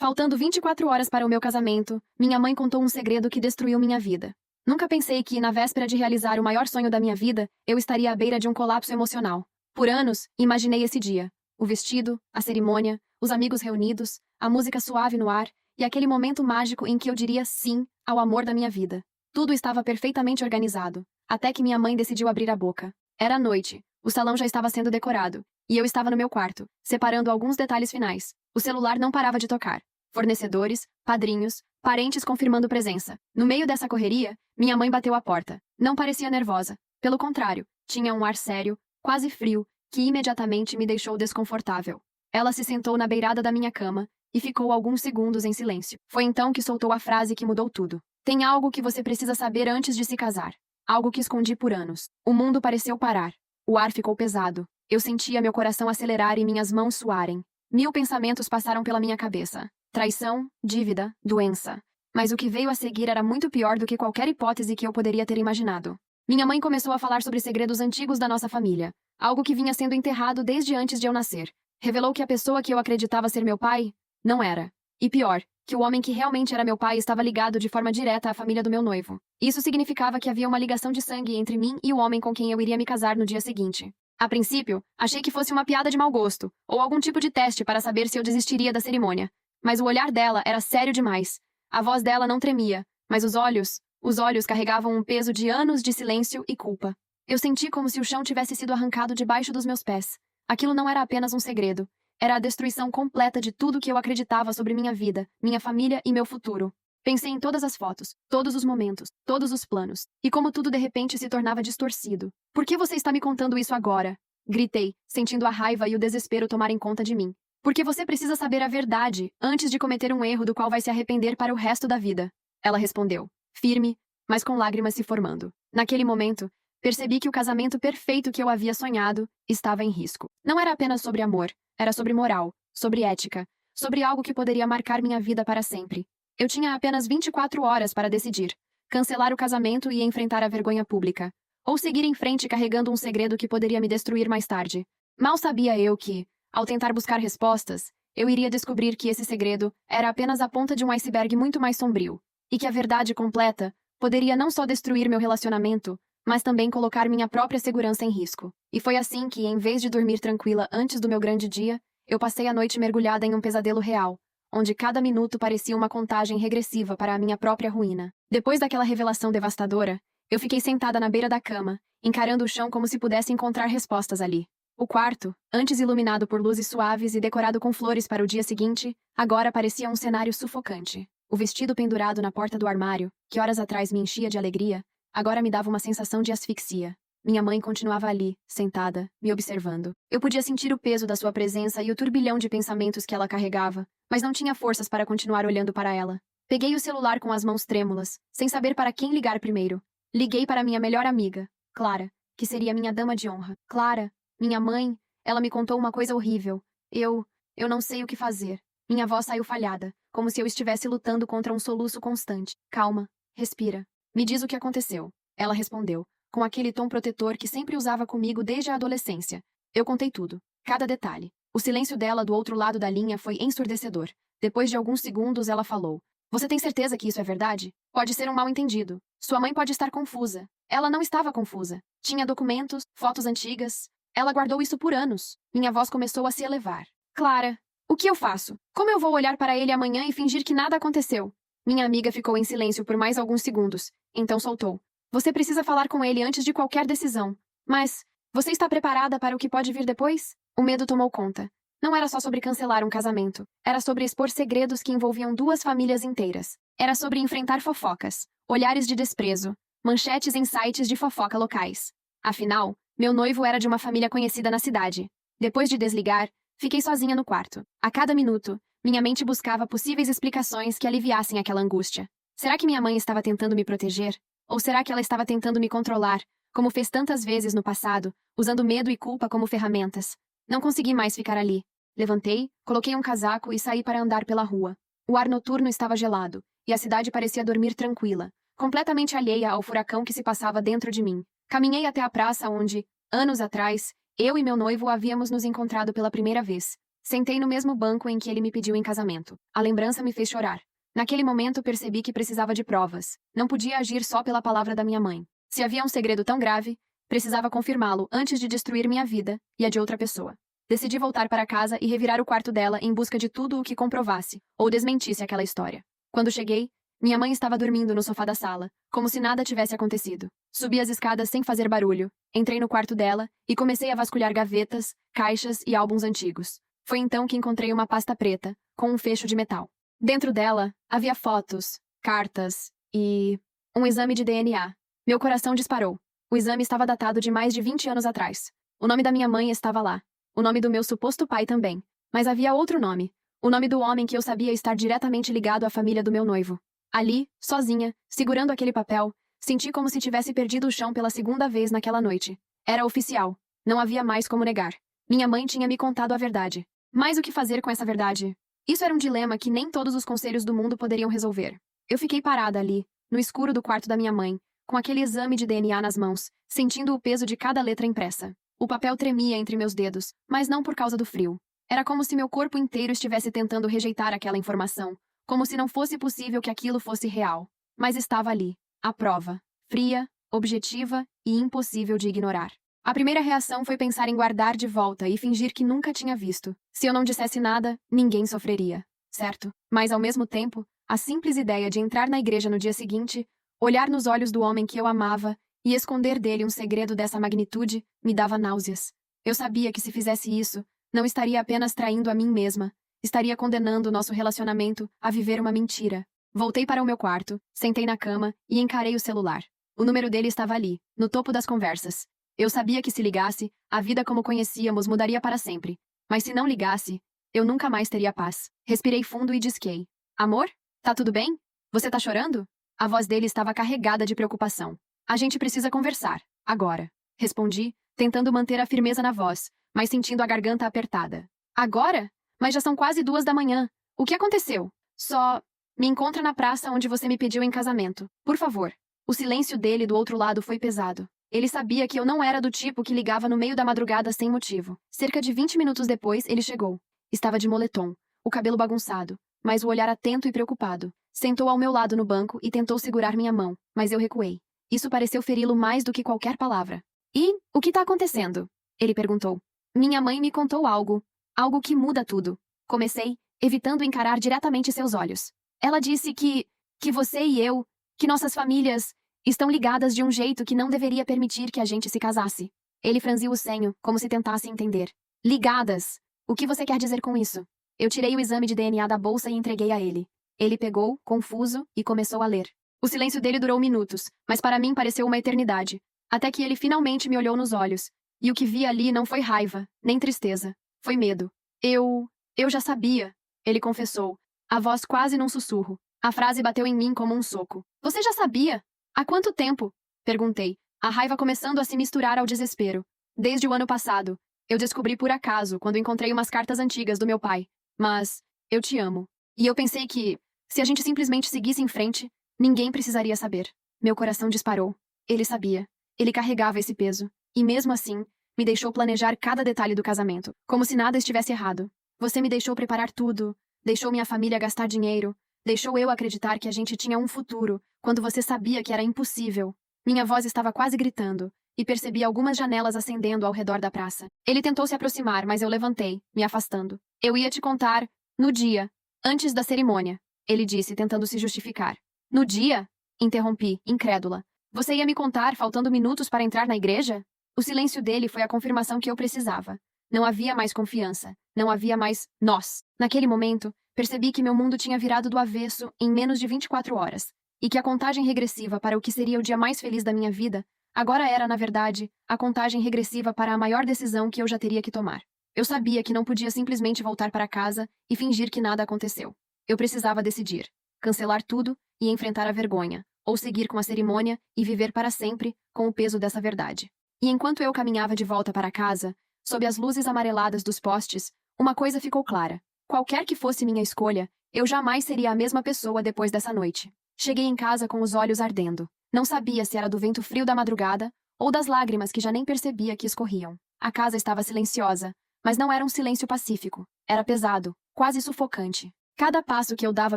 Faltando 24 horas para o meu casamento, minha mãe contou um segredo que destruiu minha vida. Nunca pensei que, na véspera de realizar o maior sonho da minha vida, eu estaria à beira de um colapso emocional. Por anos, imaginei esse dia. O vestido, a cerimônia, os amigos reunidos, a música suave no ar e aquele momento mágico em que eu diria sim ao amor da minha vida. Tudo estava perfeitamente organizado, até que minha mãe decidiu abrir a boca. Era noite, o salão já estava sendo decorado, e eu estava no meu quarto, separando alguns detalhes finais. O celular não parava de tocar. Fornecedores, padrinhos, parentes confirmando presença. No meio dessa correria, minha mãe bateu à porta. Não parecia nervosa. Pelo contrário, tinha um ar sério, quase frio, que imediatamente me deixou desconfortável. Ela se sentou na beirada da minha cama e ficou alguns segundos em silêncio. Foi então que soltou a frase que mudou tudo. Tem algo que você precisa saber antes de se casar. Algo que escondi por anos. O mundo pareceu parar. O ar ficou pesado. Eu sentia meu coração acelerar e minhas mãos suarem. 1000 pensamentos passaram pela minha cabeça. Traição, dívida, doença. Mas o que veio a seguir era muito pior do que qualquer hipótese que eu poderia ter imaginado. Minha mãe começou a falar sobre segredos antigos da nossa família, algo que vinha sendo enterrado desde antes de eu nascer. Revelou que a pessoa que eu acreditava ser meu pai, não era. E pior, que o homem que realmente era meu pai estava ligado de forma direta à família do meu noivo. Isso significava que havia uma ligação de sangue entre mim e o homem com quem eu iria me casar no dia seguinte. A princípio, achei que fosse uma piada de mau gosto, ou algum tipo de teste para saber se eu desistiria da cerimônia. Mas o olhar dela era sério demais. A voz dela não tremia, mas os olhos carregavam um peso de anos de silêncio e culpa. Eu senti como se o chão tivesse sido arrancado debaixo dos meus pés. Aquilo não era apenas um segredo. Era a destruição completa de tudo que eu acreditava sobre minha vida, minha família e meu futuro. Pensei em todas as fotos, todos os momentos, todos os planos. E como tudo de repente se tornava distorcido. Por que você está me contando isso agora? Gritei, sentindo a raiva e o desespero tomarem conta de mim. Porque você precisa saber a verdade antes de cometer um erro do qual vai se arrepender para o resto da vida. Ela respondeu, firme, mas com lágrimas se formando. Naquele momento, percebi que o casamento perfeito que eu havia sonhado estava em risco. Não era apenas sobre amor, era sobre moral, sobre ética, sobre algo que poderia marcar minha vida para sempre. Eu tinha apenas 24 horas para decidir: cancelar o casamento e enfrentar a vergonha pública, ou seguir em frente carregando um segredo que poderia me destruir mais tarde. Mal sabia eu que, ao tentar buscar respostas, eu iria descobrir que esse segredo era apenas a ponta de um iceberg muito mais sombrio, e que a verdade completa poderia não só destruir meu relacionamento, mas também colocar minha própria segurança em risco. E foi assim que, em vez de dormir tranquila antes do meu grande dia, eu passei a noite mergulhada em um pesadelo real, onde cada minuto parecia uma contagem regressiva para a minha própria ruína. Depois daquela revelação devastadora, eu fiquei sentada na beira da cama, encarando o chão como se pudesse encontrar respostas ali. O quarto, antes iluminado por luzes suaves e decorado com flores para o dia seguinte, agora parecia um cenário sufocante. O vestido pendurado na porta do armário, que horas atrás me enchia de alegria, agora me dava uma sensação de asfixia. Minha mãe continuava ali, sentada, me observando. Eu podia sentir o peso da sua presença e o turbilhão de pensamentos que ela carregava, mas não tinha forças para continuar olhando para ela. Peguei o celular com as mãos trêmulas, sem saber para quem ligar primeiro. Liguei para minha melhor amiga, Clara, que seria minha dama de honra. Clara, minha mãe, ela me contou uma coisa horrível. Eu não sei o que fazer. Minha voz saiu falhada, como se eu estivesse lutando contra um soluço constante. Calma, respira. Me diz o que aconteceu. Ela respondeu, com aquele tom protetor que sempre usava comigo desde a adolescência. Eu contei tudo, cada detalhe. O silêncio dela do outro lado da linha foi ensurdecedor. Depois de alguns segundos, ela falou: Você tem certeza que isso é verdade? Pode ser um mal-entendido. Sua mãe pode estar confusa. Ela não estava confusa. Tinha documentos, fotos antigas. Ela guardou isso por anos. Minha voz começou a se elevar. Clara, o que eu faço? Como eu vou olhar para ele amanhã e fingir que nada aconteceu? Minha amiga ficou em silêncio por mais alguns segundos. Então soltou. Você precisa falar com ele antes de qualquer decisão. Mas, você está preparada para o que pode vir depois? O medo tomou conta. Não era só sobre cancelar um casamento. Era sobre expor segredos que envolviam 2 famílias inteiras. Era sobre enfrentar fofocas, olhares de desprezo, manchetes em sites de fofoca locais. Afinal, meu noivo era de uma família conhecida na cidade. Depois de desligar, fiquei sozinha no quarto. A cada minuto, minha mente buscava possíveis explicações que aliviassem aquela angústia. Será que minha mãe estava tentando me proteger? Ou será que ela estava tentando me controlar, como fez tantas vezes no passado, usando medo e culpa como ferramentas? Não consegui mais ficar ali. Levantei, coloquei um casaco e saí para andar pela rua. O ar noturno estava gelado, e a cidade parecia dormir tranquila, completamente alheia ao furacão que se passava dentro de mim. Caminhei até a praça onde, anos atrás, eu e meu noivo havíamos nos encontrado pela primeira vez. Sentei no mesmo banco em que ele me pediu em casamento. A lembrança me fez chorar. Naquele momento percebi que precisava de provas. Não podia agir só pela palavra da minha mãe. Se havia um segredo tão grave, precisava confirmá-lo antes de destruir minha vida e a de outra pessoa. Decidi voltar para casa e revirar o quarto dela em busca de tudo o que comprovasse ou desmentisse aquela história. Quando cheguei, minha mãe estava dormindo no sofá da sala, como se nada tivesse acontecido. Subi as escadas sem fazer barulho, entrei no quarto dela e comecei a vasculhar gavetas, caixas e álbuns antigos. Foi então que encontrei uma pasta preta, com um fecho de metal. Dentro dela, havia fotos, cartas e um exame de DNA. Meu coração disparou. O exame estava datado de mais de 20 anos atrás. O nome da minha mãe estava lá. O nome do meu suposto pai também. Mas havia outro nome. O nome do homem que eu sabia estar diretamente ligado à família do meu noivo. Ali, sozinha, segurando aquele papel, senti como se tivesse perdido o chão pela segunda vez naquela noite. Era oficial. Não havia mais como negar. Minha mãe tinha me contado a verdade. Mas o que fazer com essa verdade? Isso era um dilema que nem todos os conselhos do mundo poderiam resolver. Eu fiquei parada ali, no escuro do quarto da minha mãe, com aquele exame de DNA nas mãos, sentindo o peso de cada letra impressa. O papel tremia entre meus dedos, mas não por causa do frio. Era como se meu corpo inteiro estivesse tentando rejeitar aquela informação, como se não fosse possível que aquilo fosse real. Mas estava ali, a prova, fria, objetiva e impossível de ignorar. A primeira reação foi pensar em guardar de volta e fingir que nunca tinha visto. Se eu não dissesse nada, ninguém sofreria, certo? Mas, ao mesmo tempo, a simples ideia de entrar na igreja no dia seguinte, olhar nos olhos do homem que eu amava e esconder dele um segredo dessa magnitude me dava náuseas. Eu sabia que se fizesse isso, não estaria apenas traindo a mim mesma, estaria condenando nosso relacionamento a viver uma mentira. Voltei para o meu quarto, sentei na cama e encarei o celular. O número dele estava ali, no topo das conversas. Eu sabia que se ligasse, a vida como conhecíamos mudaria para sempre. Mas se não ligasse, eu nunca mais teria paz. Respirei fundo e disquei. Amor? Tá tudo bem? Você tá chorando? A voz dele estava carregada de preocupação. A gente precisa conversar, agora. Respondi, tentando manter a firmeza na voz, mas sentindo a garganta apertada. Agora? Mas já são quase 2 da manhã. O que aconteceu? Só... Me encontra na praça onde você me pediu em casamento. Por favor. O silêncio dele do outro lado foi pesado. Ele sabia que eu não era do tipo que ligava no meio da madrugada sem motivo. Cerca de 20 minutos depois, ele chegou. Estava de moletom, o cabelo bagunçado, mas o olhar atento e preocupado. Sentou ao meu lado no banco e tentou segurar minha mão, mas eu recuei. Isso pareceu feri-lo mais do que qualquer palavra. E, o que tá acontecendo? Ele perguntou. Minha mãe me contou algo. Algo que muda tudo. Comecei, evitando encarar diretamente seus olhos. Ela disse que você e eu, que nossas famílias, estão ligadas de um jeito que não deveria permitir que a gente se casasse. Ele franziu o senho, como se tentasse entender. Ligadas! O que você quer dizer com isso? Eu tirei o exame de DNA da bolsa e entreguei a ele. Ele pegou, confuso, e começou a ler. O silêncio dele durou minutos, mas para mim pareceu uma eternidade. Até que ele finalmente me olhou nos olhos. E o que vi ali não foi raiva, nem tristeza. Foi medo. Eu já sabia, ele confessou, a voz quase num sussurro. A frase bateu em mim como um soco. Você já sabia? Há quanto tempo? Perguntei, a raiva começando a se misturar ao desespero. Desde o ano passado. Eu descobri por acaso, quando encontrei umas cartas antigas do meu pai. Mas, eu te amo. E eu pensei que, se a gente simplesmente seguisse em frente, ninguém precisaria saber. Meu coração disparou. Ele sabia. Ele carregava esse peso. E mesmo assim, me deixou planejar cada detalhe do casamento, como se nada estivesse errado. Você me deixou preparar tudo, deixou minha família gastar dinheiro, deixou eu acreditar que a gente tinha um futuro, quando você sabia que era impossível. Minha voz estava quase gritando, e percebi algumas janelas acendendo ao redor da praça. Ele tentou se aproximar, mas eu levantei, me afastando. Eu ia te contar, no dia, antes da cerimônia, ele disse, tentando se justificar. No dia? Interrompi, incrédula. Você ia me contar, faltando minutos para entrar na igreja? O silêncio dele foi a confirmação que eu precisava. Não havia mais confiança. Não havia mais nós. Naquele momento, percebi que meu mundo tinha virado do avesso em menos de 24 horas. E que a contagem regressiva para o que seria o dia mais feliz da minha vida, agora era, na verdade, a contagem regressiva para a maior decisão que eu já teria que tomar. Eu sabia que não podia simplesmente voltar para casa e fingir que nada aconteceu. Eu precisava decidir. Cancelar tudo e enfrentar a vergonha. Ou seguir com a cerimônia e viver para sempre com o peso dessa verdade. E enquanto eu caminhava de volta para casa, sob as luzes amareladas dos postes, uma coisa ficou clara. Qualquer que fosse minha escolha, eu jamais seria a mesma pessoa depois dessa noite. Cheguei em casa com os olhos ardendo. Não sabia se era do vento frio da madrugada ou das lágrimas que já nem percebia que escorriam. A casa estava silenciosa, mas não era um silêncio pacífico. Era pesado, quase sufocante. Cada passo que eu dava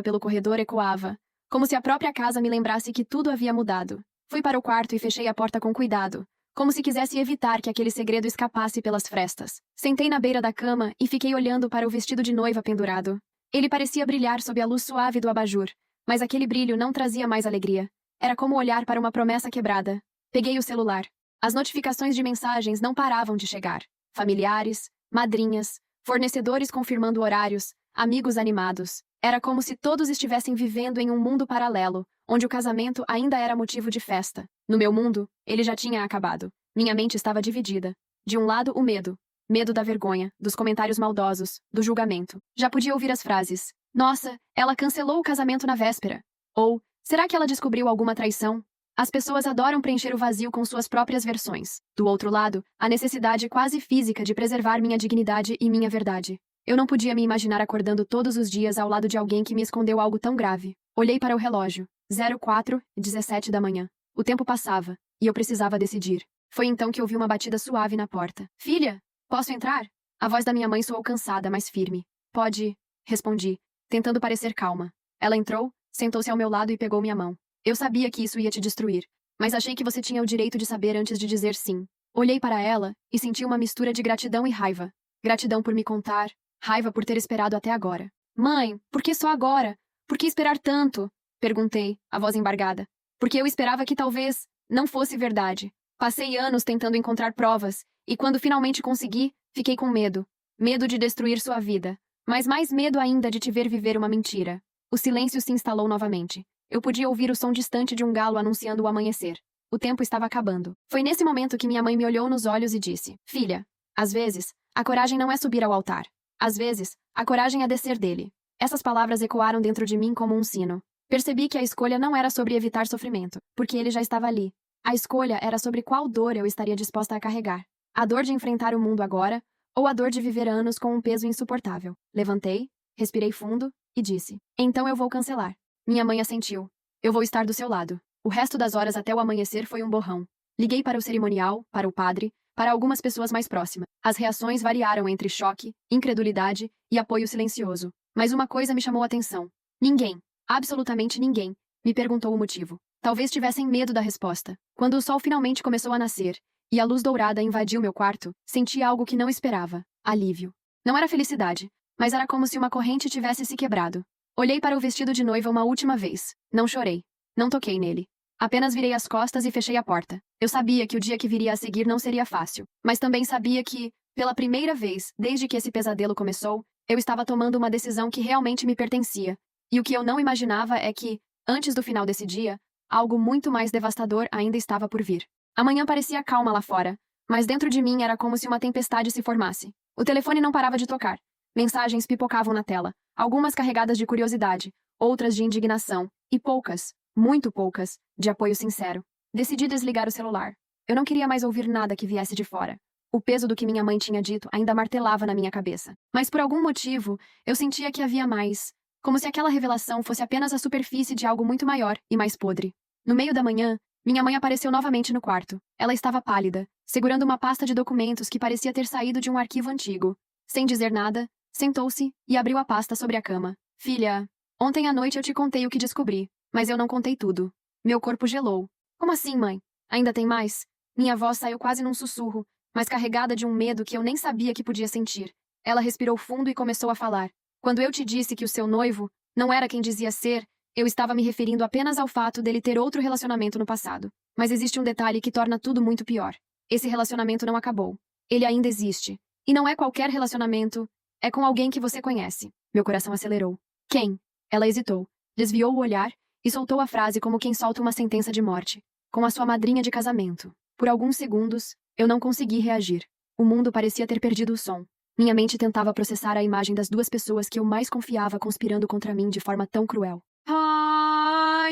pelo corredor ecoava, como se a própria casa me lembrasse que tudo havia mudado. Fui para o quarto e fechei a porta com cuidado, como se quisesse evitar que aquele segredo escapasse pelas frestas. Sentei na beira da cama e fiquei olhando para o vestido de noiva pendurado. Ele parecia brilhar sob a luz suave do abajur, mas aquele brilho não trazia mais alegria. Era como olhar para uma promessa quebrada. Peguei o celular. As notificações de mensagens não paravam de chegar. Familiares, madrinhas, fornecedores confirmando horários, amigos animados. Era como se todos estivessem vivendo em um mundo paralelo, onde o casamento ainda era motivo de festa. No meu mundo, ele já tinha acabado. Minha mente estava dividida. De um lado, o medo. Medo da vergonha, dos comentários maldosos, do julgamento. Já podia ouvir as frases: "Nossa, ela cancelou o casamento na véspera." Ou: "Será que ela descobriu alguma traição?" As pessoas adoram preencher o vazio com suas próprias versões. Do outro lado, a necessidade quase física de preservar minha dignidade e minha verdade. Eu não podia me imaginar acordando todos os dias ao lado de alguém que me escondeu algo tão grave. Olhei para o relógio. 04:17 da manhã. O tempo passava, e eu precisava decidir. Foi então que ouvi uma batida suave na porta. "Filha, posso entrar?" A voz da minha mãe soou cansada, mas firme. "Pode", respondi, tentando parecer calma. Ela entrou, sentou-se ao meu lado e pegou minha mão. "Eu sabia que isso ia te destruir, mas achei que você tinha o direito de saber antes de dizer sim." Olhei para ela e senti uma mistura de gratidão e raiva. Gratidão por me contar, raiva por ter esperado até agora. "Mãe, por que só agora? Por que esperar tanto?" Perguntei, a voz embargada. "Porque eu esperava que talvez não fosse verdade. Passei anos tentando encontrar provas, e quando finalmente consegui, fiquei com medo. Medo de destruir sua vida, mas mais medo ainda de te ver viver uma mentira." O silêncio se instalou novamente. Eu podia ouvir o som distante de um galo anunciando o amanhecer. O tempo estava acabando. Foi nesse momento que minha mãe me olhou nos olhos e disse: "Filha, às vezes, a coragem não é subir ao altar. Às vezes, a coragem é descer dele." Essas palavras ecoaram dentro de mim como um sino. Percebi que a escolha não era sobre evitar sofrimento, porque ele já estava ali. A escolha era sobre qual dor eu estaria disposta a carregar. A dor de enfrentar o mundo agora, ou a dor de viver anos com um peso insuportável. Levantei, respirei fundo e disse: "Então eu vou cancelar." Minha mãe assentiu. "Eu vou estar do seu lado." O resto das horas até o amanhecer foi um borrão. Liguei para o cerimonial, para o padre, para algumas pessoas mais próximas. As reações variaram entre choque, incredulidade e apoio silencioso. Mas uma coisa me chamou a atenção. Ninguém, absolutamente ninguém, me perguntou o motivo. Talvez tivessem medo da resposta. Quando o sol finalmente começou a nascer, e a luz dourada invadiu meu quarto, senti algo que não esperava: alívio. Não era felicidade, mas era como se uma corrente tivesse se quebrado. Olhei para o vestido de noiva uma última vez. Não chorei. Não toquei nele. Apenas virei as costas e fechei a porta. Eu sabia que o dia que viria a seguir não seria fácil, mas também sabia que, pela primeira vez desde que esse pesadelo começou, eu estava tomando uma decisão que realmente me pertencia. E o que eu não imaginava é que, antes do final desse dia, algo muito mais devastador ainda estava por vir. A manhã parecia calma lá fora, mas dentro de mim era como se uma tempestade se formasse. O telefone não parava de tocar. Mensagens pipocavam na tela, algumas carregadas de curiosidade, outras de indignação, e poucas, muito poucas, de apoio sincero. Decidi desligar o celular. Eu não queria mais ouvir nada que viesse de fora. O peso do que minha mãe tinha dito ainda martelava na minha cabeça. Mas por algum motivo, eu sentia que havia mais, como se aquela revelação fosse apenas a superfície de algo muito maior e mais podre. No meio da manhã, minha mãe apareceu novamente no quarto. Ela estava pálida, segurando uma pasta de documentos que parecia ter saído de um arquivo antigo. Sem dizer nada, sentou-se e abriu a pasta sobre a cama. "Filha, ontem à noite eu te contei o que descobri, mas eu não contei tudo." Meu corpo gelou. "Como assim, mãe? Ainda tem mais?" Minha voz saiu quase num sussurro, mas carregada de um medo que eu nem sabia que podia sentir. Ela respirou fundo e começou a falar. "Quando eu te disse que o seu noivo não era quem dizia ser, eu estava me referindo apenas ao fato dele ter outro relacionamento no passado. Mas existe um detalhe que torna tudo muito pior. Esse relacionamento não acabou. Ele ainda existe. E não é qualquer relacionamento, é com alguém que você conhece." Meu coração acelerou. "Quem?" Ela hesitou, desviou o olhar e soltou a frase como quem solta uma sentença de morte. "Com a sua madrinha de casamento." Por alguns segundos, eu não consegui reagir. O mundo parecia ter perdido o som. Minha mente tentava processar a imagem das duas pessoas que eu mais confiava conspirando contra mim de forma tão cruel.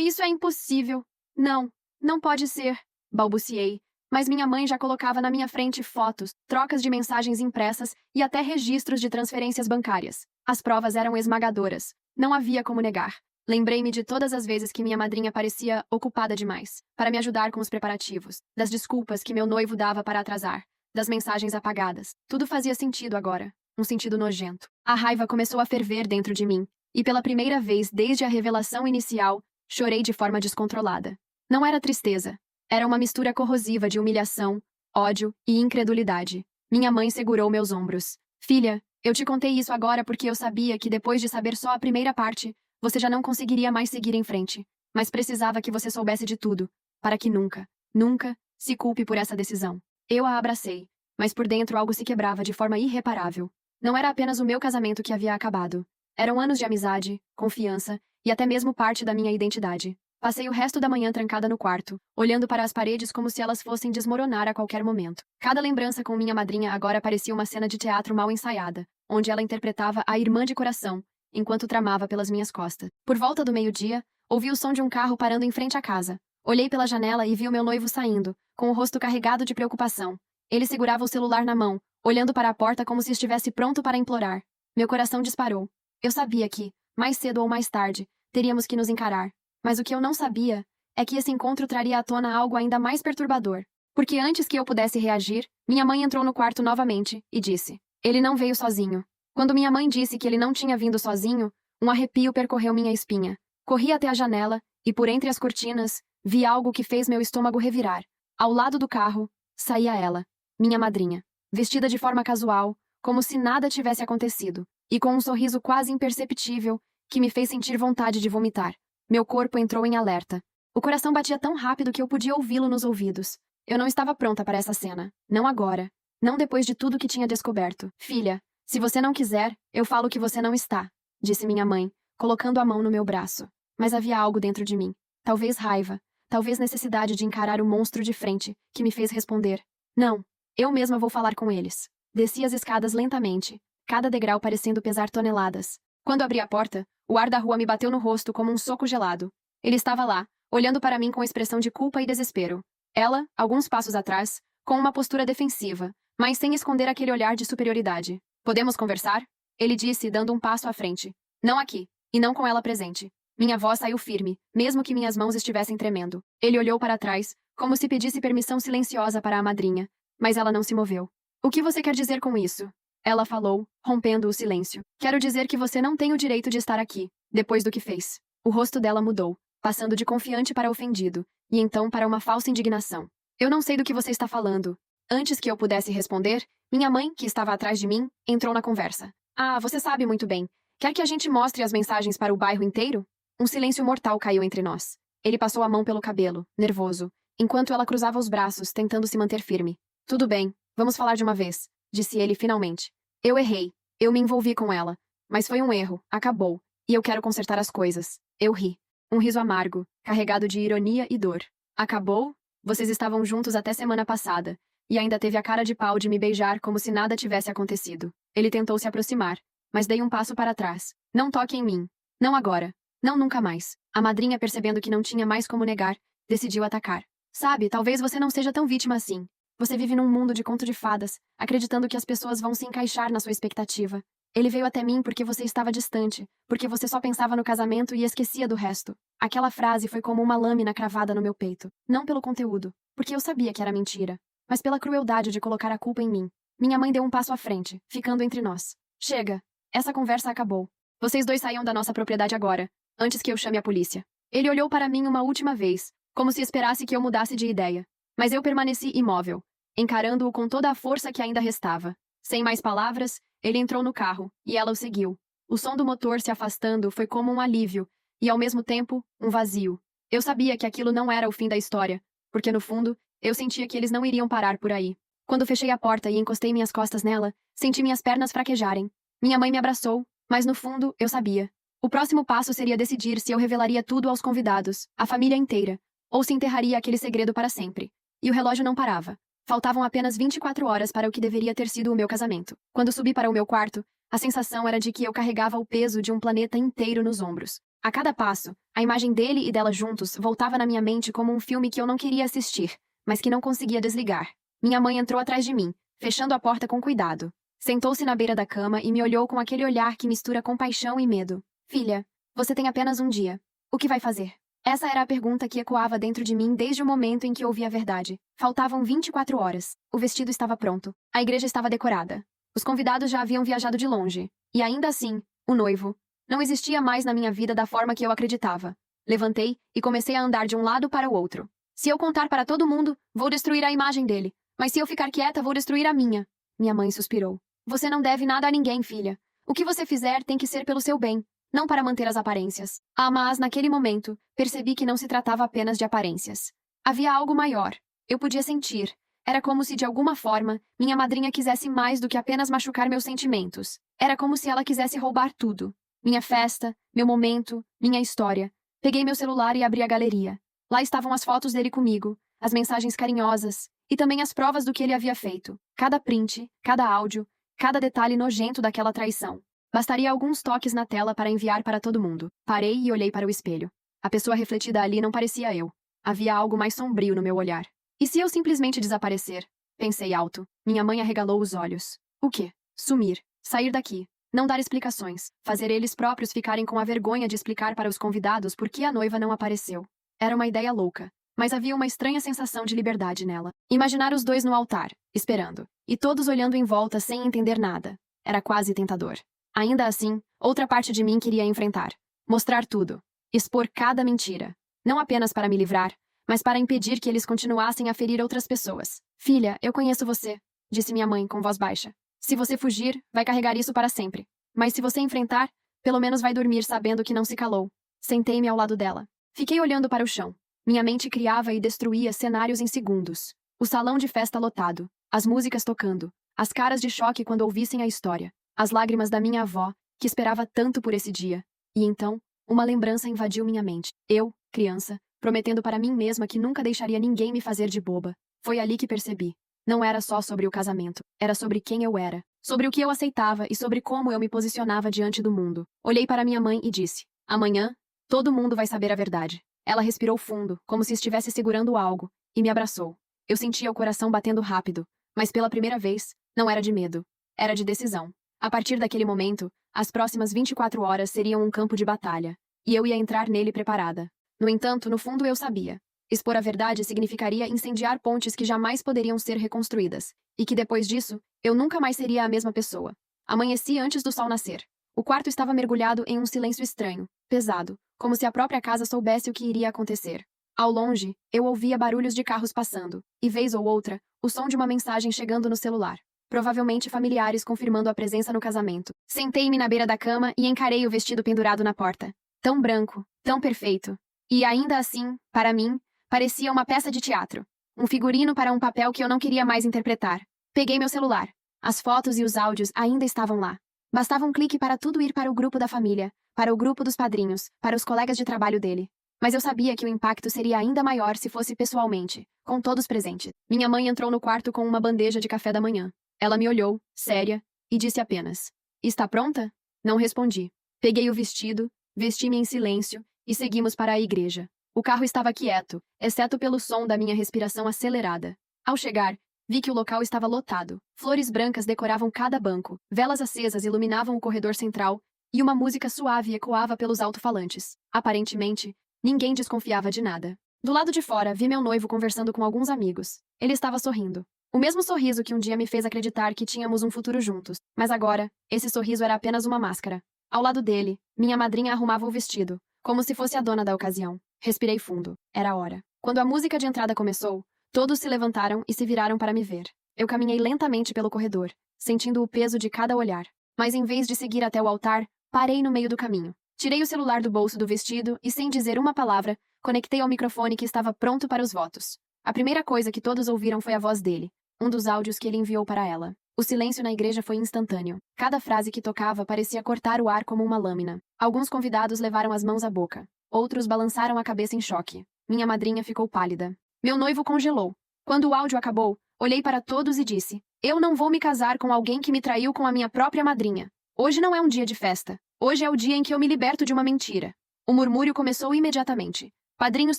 Isso é impossível." "Não, não pode ser", balbuciei. Mas minha mãe já colocava na minha frente fotos, trocas de mensagens impressas e até registros de transferências bancárias. As provas eram esmagadoras. Não havia como negar. Lembrei-me de todas as vezes que minha madrinha parecia ocupada demais para me ajudar com os preparativos, das desculpas que meu noivo dava para atrasar, das mensagens apagadas. Tudo fazia sentido agora. um sentido nojento. A raiva começou a ferver dentro de mim, e pela primeira vez desde a revelação inicial, chorei de forma descontrolada. Não era tristeza. Era uma mistura corrosiva de humilhação, ódio e incredulidade. Minha mãe segurou meus ombros. Filha, eu te contei isso agora porque eu sabia que depois de saber só a primeira parte, você já não conseguiria mais seguir em frente. Mas precisava que você soubesse de tudo, para que nunca, nunca, se culpe por essa decisão. Eu a abracei, mas por dentro algo se quebrava de forma irreparável. Não era apenas o meu casamento que havia acabado. Eram anos de amizade, confiança e até mesmo parte da minha identidade. Passei o resto da manhã trancada no quarto, olhando para as paredes como se elas fossem desmoronar a qualquer momento. Cada lembrança com minha madrinha agora parecia uma cena de teatro mal ensaiada, onde ela interpretava a irmã de coração, enquanto tramava pelas minhas costas. Por volta do meio-dia, ouvi o som de um carro parando em frente à casa. Olhei pela janela e vi o meu noivo saindo, com o rosto carregado de preocupação. Ele segurava o celular na mão, olhando para a porta como se estivesse pronto para implorar. Meu coração disparou. Eu sabia que, mais cedo ou mais tarde, teríamos que nos encarar. Mas o que eu não sabia é que esse encontro traria à tona algo ainda mais perturbador. Porque antes que eu pudesse reagir, minha mãe entrou no quarto novamente e disse: "Ele não veio sozinho." Quando minha mãe disse que ele não tinha vindo sozinho, um arrepio percorreu minha espinha. Corri até a janela e, por entre as cortinas, vi algo que fez meu estômago revirar. Ao lado do carro, saía ela, minha madrinha, vestida de forma casual, como se nada tivesse acontecido, e com um sorriso quase imperceptível que me fez sentir vontade de vomitar. Meu corpo entrou em alerta. O coração batia tão rápido que eu podia ouvi-lo nos ouvidos. Eu não estava pronta para essa cena. Não agora. Não depois de tudo que tinha descoberto. "Filha, se você não quiser, eu falo que você não está", disse minha mãe, colocando a mão no meu braço. Mas havia algo dentro de mim. Talvez raiva. Talvez necessidade de encarar o monstro de frente, que me fez responder: "Não. Eu mesma vou falar com eles." Desci as escadas lentamente, cada degrau parecendo pesar toneladas. Quando abri a porta, o ar da rua me bateu no rosto como um soco gelado. Ele estava lá, olhando para mim com expressão de culpa e desespero. Ela, alguns passos atrás, com uma postura defensiva, mas sem esconder aquele olhar de superioridade. "Podemos conversar?" Ele disse, dando um passo à frente. "Não aqui, e não com ela presente." Minha voz saiu firme, mesmo que minhas mãos estivessem tremendo. Ele olhou para trás, como se pedisse permissão silenciosa para a madrinha, mas ela não se moveu. "O que você quer dizer com isso?" Ela falou, rompendo o silêncio. "Quero dizer que você não tem o direito de estar aqui, depois do que fez." O rosto dela mudou, passando de confiante para ofendido, e então para uma falsa indignação. "Eu não sei do que você está falando." Antes que eu pudesse responder, minha mãe, que estava atrás de mim, entrou na conversa. "Ah, você sabe muito bem. Quer que a gente mostre as mensagens para o bairro inteiro?" Um silêncio mortal caiu entre nós. Ele passou a mão pelo cabelo, nervoso, enquanto ela cruzava os braços, tentando se manter firme. "Tudo bem, vamos falar de uma vez", disse ele finalmente. "Eu errei. Eu me envolvi com ela. Mas foi um erro. Acabou. E eu quero consertar as coisas." Eu ri. Um riso amargo, carregado de ironia e dor. "Acabou? Vocês estavam juntos até semana passada. E ainda teve a cara de pau de me beijar como se nada tivesse acontecido." Ele tentou se aproximar, mas dei um passo para trás. "Não toque em mim. Não agora. Não nunca mais." A madrinha, percebendo que não tinha mais como negar, decidiu atacar. "Sabe, talvez você não seja tão vítima assim. Você vive num mundo de conto de fadas, acreditando que as pessoas vão se encaixar na sua expectativa. Ele veio até mim porque você estava distante, porque você só pensava no casamento e esquecia do resto." Aquela frase foi como uma lâmina cravada no meu peito. Não pelo conteúdo, porque eu sabia que era mentira, mas pela crueldade de colocar a culpa em mim. Minha mãe deu um passo à frente, ficando entre nós. "Chega. Essa conversa acabou. Vocês dois saiam da nossa propriedade agora, antes que eu chame a polícia." Ele olhou para mim uma última vez, como se esperasse que eu mudasse de ideia. Mas eu permaneci imóvel, encarando-o com toda a força que ainda restava. Sem mais palavras, ele entrou no carro, e ela o seguiu. O som do motor se afastando foi como um alívio, e ao mesmo tempo, um vazio. Eu sabia que aquilo não era o fim da história, porque no fundo, eu sentia que eles não iriam parar por aí. Quando fechei a porta e encostei minhas costas nela, senti minhas pernas fraquejarem. Minha mãe me abraçou, mas no fundo, eu sabia. O próximo passo seria decidir se eu revelaria tudo aos convidados, a família inteira, ou se enterraria aquele segredo para sempre. E o relógio não parava. Faltavam apenas 24 horas para o que deveria ter sido o meu casamento. Quando subi para o meu quarto, a sensação era de que eu carregava o peso de um planeta inteiro nos ombros. A cada passo, a imagem dele e dela juntos voltava na minha mente como um filme que eu não queria assistir, mas que não conseguia desligar. Minha mãe entrou atrás de mim, fechando a porta com cuidado. Sentou-se na beira da cama e me olhou com aquele olhar que mistura compaixão e medo. "Filha, você tem apenas um dia. O que vai fazer?" Essa era a pergunta que ecoava dentro de mim desde o momento em que ouvi a verdade. Faltavam 24 horas. O vestido estava pronto. A igreja estava decorada. Os convidados já haviam viajado de longe. E ainda assim, o noivo não existia mais na minha vida da forma que eu acreditava. Levantei e comecei a andar de um lado para o outro. Se eu contar para todo mundo, vou destruir a imagem dele. Mas se eu ficar quieta, vou destruir a minha. Minha mãe suspirou. Você não deve nada a ninguém, filha. O que você fizer tem que ser pelo seu bem, não para manter as aparências. Ah, mas naquele momento, percebi que não se tratava apenas de aparências. Havia algo maior. Eu podia sentir. Era como se, de alguma forma, minha madrinha quisesse mais do que apenas machucar meus sentimentos. Era como se ela quisesse roubar tudo. Minha festa, meu momento, minha história. Peguei meu celular e abri a galeria. Lá estavam as fotos dele comigo, as mensagens carinhosas, e também as provas do que ele havia feito. Cada print, cada áudio, cada detalhe nojento daquela traição. Bastaria alguns toques na tela para enviar para todo mundo. Parei e olhei para o espelho. A pessoa refletida ali não parecia eu. Havia algo mais sombrio no meu olhar. E se eu simplesmente desaparecer? Pensei alto. Minha mãe arregalou os olhos. O quê? Sumir. Sair daqui. Não dar explicações. Fazer eles próprios ficarem com a vergonha de explicar para os convidados por que a noiva não apareceu. Era uma ideia louca. Mas havia uma estranha sensação de liberdade nela. Imaginar os dois no altar, esperando. E todos olhando em volta sem entender nada. Era quase tentador. Ainda assim, outra parte de mim queria enfrentar. Mostrar tudo. Expor cada mentira. Não apenas para me livrar, mas para impedir que eles continuassem a ferir outras pessoas. Filha, eu conheço você, disse minha mãe com voz baixa. Se você fugir, vai carregar isso para sempre. Mas se você enfrentar, pelo menos vai dormir sabendo que não se calou. Sentei-me ao lado dela. Fiquei olhando para o chão. Minha mente criava e destruía cenários em segundos. O salão de festa lotado, as músicas tocando, as caras de choque quando ouvissem a história, as lágrimas da minha avó, que esperava tanto por esse dia. E então, uma lembrança invadiu minha mente. Eu, criança, prometendo para mim mesma que nunca deixaria ninguém me fazer de boba. Foi ali que percebi. Não era só sobre o casamento, era sobre quem eu era, sobre o que eu aceitava e sobre como eu me posicionava diante do mundo. Olhei para minha mãe e disse: amanhã, todo mundo vai saber a verdade. Ela respirou fundo, como se estivesse segurando algo, e me abraçou. Eu sentia o coração batendo rápido, mas pela primeira vez, não era de medo, era de decisão. A partir daquele momento, as próximas 24 horas seriam um campo de batalha, e eu ia entrar nele preparada. No entanto, no fundo eu sabia. Expor a verdade significaria incendiar pontes que jamais poderiam ser reconstruídas, e que depois disso, eu nunca mais seria a mesma pessoa. Amanheci antes do sol nascer. O quarto estava mergulhado em um silêncio estranho, pesado, como se a própria casa soubesse o que iria acontecer. Ao longe, eu ouvia barulhos de carros passando, e vez ou outra, o som de uma mensagem chegando no celular. Provavelmente familiares confirmando a presença no casamento. Sentei-me na beira da cama e encarei o vestido pendurado na porta. Tão branco, tão perfeito. E ainda assim, para mim, parecia uma peça de teatro. Um figurino para um papel que eu não queria mais interpretar. Peguei meu celular. As fotos e os áudios ainda estavam lá. Bastava um clique para tudo ir para o grupo da família, para o grupo dos padrinhos, para os colegas de trabalho dele. Mas eu sabia que o impacto seria ainda maior se fosse pessoalmente, com todos presentes. Minha mãe entrou no quarto com uma bandeja de café da manhã. Ela me olhou, séria, e disse apenas: Está pronta? Não respondi. Peguei o vestido, vesti-me em silêncio, e seguimos para a igreja. O carro estava quieto, exceto pelo som da minha respiração acelerada. Ao chegar, vi que o local estava lotado. Flores brancas decoravam cada banco, velas acesas iluminavam o corredor central, e uma música suave ecoava pelos alto-falantes. Aparentemente, ninguém desconfiava de nada. Do lado de fora, vi meu noivo conversando com alguns amigos. Ele estava sorrindo. O mesmo sorriso que um dia me fez acreditar que tínhamos um futuro juntos. Mas agora, esse sorriso era apenas uma máscara. Ao lado dele, minha madrinha arrumava o vestido, como se fosse a dona da ocasião. Respirei fundo. Era a hora. Quando a música de entrada começou, todos se levantaram e se viraram para me ver. Eu caminhei lentamente pelo corredor, sentindo o peso de cada olhar. Mas em vez de seguir até o altar, parei no meio do caminho. Tirei o celular do bolso do vestido e, sem dizer uma palavra, conectei ao microfone que estava pronto para os votos. A primeira coisa que todos ouviram foi a voz dele, um dos áudios que ele enviou para ela. O silêncio na igreja foi instantâneo. Cada frase que tocava parecia cortar o ar como uma lâmina. Alguns convidados levaram as mãos à boca. Outros balançaram a cabeça em choque. Minha madrinha ficou pálida. Meu noivo congelou. Quando o áudio acabou, olhei para todos e disse: Eu não vou me casar com alguém que me traiu com a minha própria madrinha. Hoje não é um dia de festa. Hoje é o dia em que eu me liberto de uma mentira. O murmúrio começou imediatamente. Padrinhos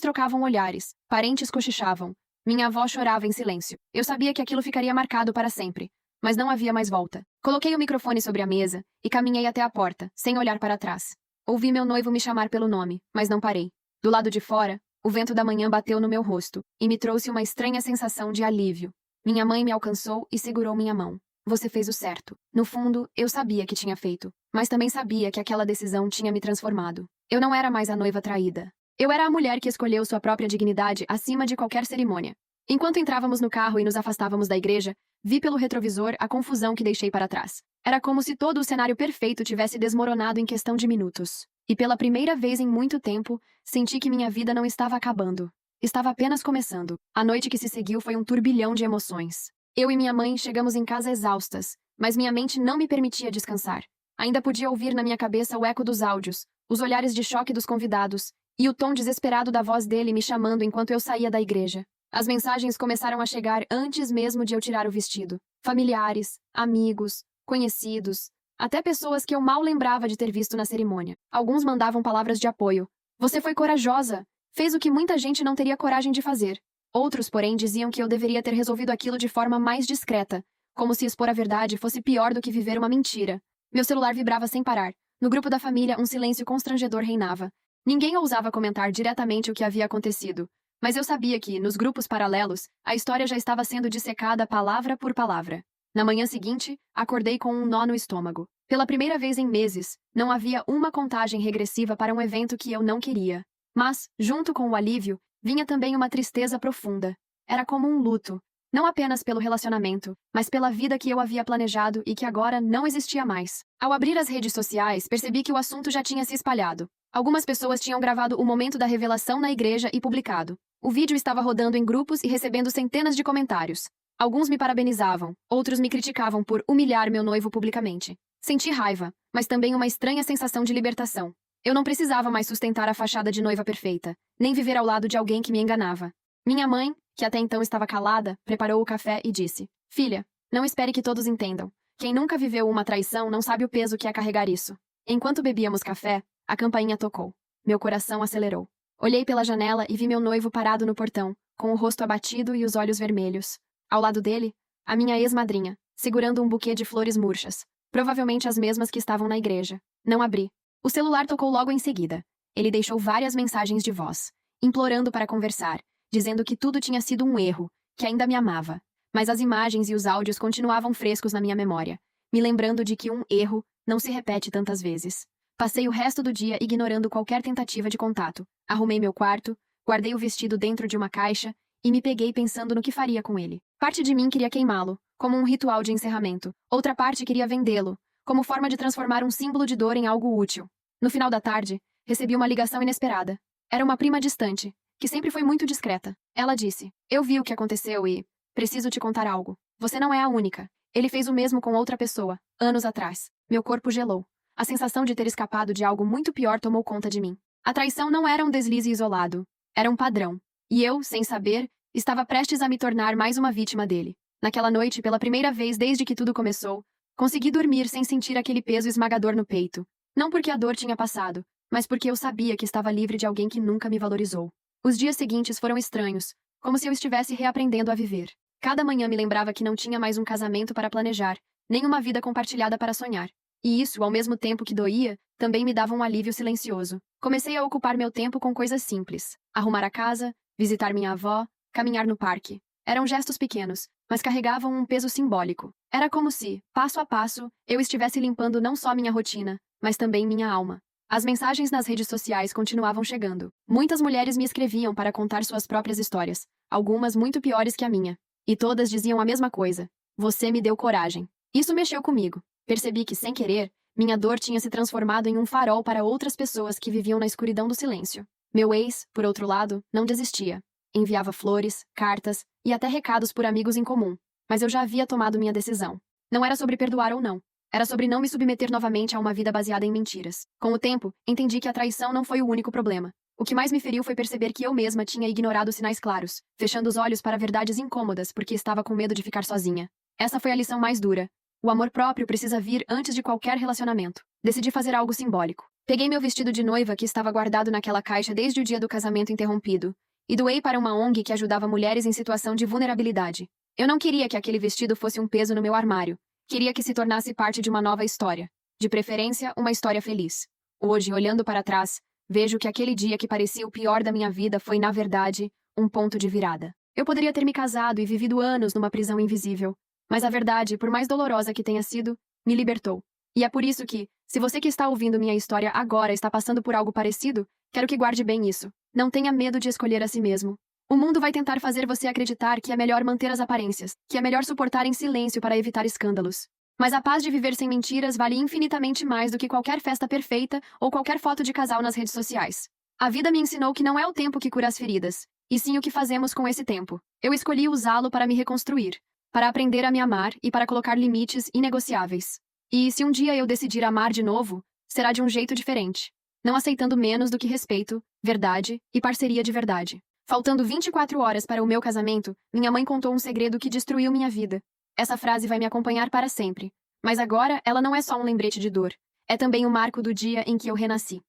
trocavam olhares. Parentes cochichavam. Minha avó chorava em silêncio. Eu sabia que aquilo ficaria marcado para sempre. Mas não havia mais volta. Coloquei o microfone sobre a mesa e caminhei até a porta, sem olhar para trás. Ouvi meu noivo me chamar pelo nome, mas não parei. Do lado de fora, o vento da manhã bateu no meu rosto e me trouxe uma estranha sensação de alívio. Minha mãe me alcançou e segurou minha mão. Você fez o certo. No fundo, eu sabia que tinha feito, mas também sabia que aquela decisão tinha me transformado. Eu não era mais a noiva traída. Eu era a mulher que escolheu sua própria dignidade acima de qualquer cerimônia. Enquanto entrávamos no carro e nos afastávamos da igreja, vi pelo retrovisor a confusão que deixei para trás. Era como se todo o cenário perfeito tivesse desmoronado em questão de minutos. E pela primeira vez em muito tempo, senti que minha vida não estava acabando. Estava apenas começando. A noite que se seguiu foi um turbilhão de emoções. Eu e minha mãe chegamos em casa exaustas, mas minha mente não me permitia descansar. Ainda podia ouvir na minha cabeça o eco dos áudios, os olhares de choque dos convidados, e o tom desesperado da voz dele me chamando enquanto eu saía da igreja. As mensagens começaram a chegar antes mesmo de eu tirar o vestido. Familiares, amigos, conhecidos, até pessoas que eu mal lembrava de ter visto na cerimônia. Alguns mandavam palavras de apoio. Você foi corajosa. Fez o que muita gente não teria coragem de fazer. Outros, porém, diziam que eu deveria ter resolvido aquilo de forma mais discreta, como se expor a verdade fosse pior do que viver uma mentira. Meu celular vibrava sem parar. No grupo da família, um silêncio constrangedor reinava. Ninguém ousava comentar diretamente o que havia acontecido, mas eu sabia que, nos grupos paralelos, a história já estava sendo dissecada palavra por palavra. Na manhã seguinte, acordei com um nó no estômago. Pela primeira vez em meses, não havia uma contagem regressiva para um evento que eu não queria. Mas, junto com o alívio, vinha também uma tristeza profunda. Era como um luto, não apenas pelo relacionamento, mas pela vida que eu havia planejado e que agora não existia mais. Ao abrir as redes sociais, percebi que o assunto já tinha se espalhado. Algumas pessoas tinham gravado o momento da revelação na igreja e publicado. O vídeo estava rodando em grupos e recebendo centenas de comentários. Alguns me parabenizavam, outros me criticavam por humilhar meu noivo publicamente. Senti raiva, mas também uma estranha sensação de libertação. Eu não precisava mais sustentar a fachada de noiva perfeita, nem viver ao lado de alguém que me enganava. Minha mãe, que até então estava calada, preparou o café e disse: Filha, não espere que todos entendam. Quem nunca viveu uma traição não sabe o peso que é carregar isso. Enquanto bebíamos café, a campainha tocou. Meu coração acelerou. Olhei pela janela e vi meu noivo parado no portão, com o rosto abatido e os olhos vermelhos. Ao lado dele, a minha ex-madrinha, segurando um buquê de flores murchas, provavelmente as mesmas que estavam na igreja. Não abri. O celular tocou logo em seguida. Ele deixou várias mensagens de voz, implorando para conversar, dizendo que tudo tinha sido um erro, que ainda me amava. Mas as imagens e os áudios continuavam frescos na minha memória, me lembrando de que um erro não se repete tantas vezes. Passei o resto do dia ignorando qualquer tentativa de contato. Arrumei meu quarto, guardei o vestido dentro de uma caixa e me peguei pensando no que faria com ele. Parte de mim queria queimá-lo, como um ritual de encerramento. Outra parte queria vendê-lo, como forma de transformar um símbolo de dor em algo útil. No final da tarde, recebi uma ligação inesperada. Era uma prima distante, que sempre foi muito discreta. Ela disse: Eu vi o que aconteceu e preciso te contar algo. Você não é a única. Ele fez o mesmo com outra pessoa, anos atrás. Meu corpo gelou. A sensação de ter escapado de algo muito pior tomou conta de mim. A traição não era um deslize isolado. Era um padrão. E eu, sem saber, estava prestes a me tornar mais uma vítima dele. Naquela noite, pela primeira vez desde que tudo começou, consegui dormir sem sentir aquele peso esmagador no peito. Não porque a dor tinha passado, mas porque eu sabia que estava livre de alguém que nunca me valorizou. Os dias seguintes foram estranhos, como se eu estivesse reaprendendo a viver. Cada manhã me lembrava que não tinha mais um casamento para planejar, nem uma vida compartilhada para sonhar. E isso, ao mesmo tempo que doía, também me dava um alívio silencioso. Comecei a ocupar meu tempo com coisas simples. Arrumar a casa, visitar minha avó, caminhar no parque. Eram gestos pequenos, mas carregavam um peso simbólico. Era como se, passo a passo, eu estivesse limpando não só minha rotina, mas também minha alma. As mensagens nas redes sociais continuavam chegando. Muitas mulheres me escreviam para contar suas próprias histórias, algumas muito piores que a minha. E todas diziam a mesma coisa: Você me deu coragem. Isso mexeu comigo. Percebi que, sem querer, minha dor tinha se transformado em um farol para outras pessoas que viviam na escuridão do silêncio. Meu ex, por outro lado, não desistia. Enviava flores, cartas e até recados por amigos em comum. Mas eu já havia tomado minha decisão. Não era sobre perdoar ou não. Era sobre não me submeter novamente a uma vida baseada em mentiras. Com o tempo, entendi que a traição não foi o único problema. O que mais me feriu foi perceber que eu mesma tinha ignorado sinais claros, fechando os olhos para verdades incômodas porque estava com medo de ficar sozinha. Essa foi a lição mais dura. O amor próprio precisa vir antes de qualquer relacionamento. Decidi fazer algo simbólico. Peguei meu vestido de noiva que estava guardado naquela caixa desde o dia do casamento interrompido e doei para uma ONG que ajudava mulheres em situação de vulnerabilidade. Eu não queria que aquele vestido fosse um peso no meu armário. Queria que se tornasse parte de uma nova história. De preferência, uma história feliz. Hoje, olhando para trás, vejo que aquele dia que parecia o pior da minha vida foi, na verdade, um ponto de virada. Eu poderia ter me casado e vivido anos numa prisão invisível, Mas a verdade, por mais dolorosa que tenha sido, me libertou. E é por isso que, se você que está ouvindo minha história agora está passando por algo parecido, quero que guarde bem isso. Não tenha medo de escolher a si mesmo. O mundo vai tentar fazer você acreditar que é melhor manter as aparências, que é melhor suportar em silêncio para evitar escândalos. Mas a paz de viver sem mentiras vale infinitamente mais do que qualquer festa perfeita ou qualquer foto de casal nas redes sociais. A vida me ensinou que não é o tempo que cura as feridas, e sim o que fazemos com esse tempo. Eu escolhi usá-lo para me reconstruir, para aprender a me amar e para colocar limites inegociáveis. E se um dia eu decidir amar de novo, será de um jeito diferente, não aceitando menos do que respeito, verdade e parceria de verdade. Faltando 24 horas para o meu casamento, minha mãe contou um segredo que destruiu minha vida. Essa frase vai me acompanhar para sempre. Mas agora ela não é só um lembrete de dor. É também o marco do dia em que eu renasci.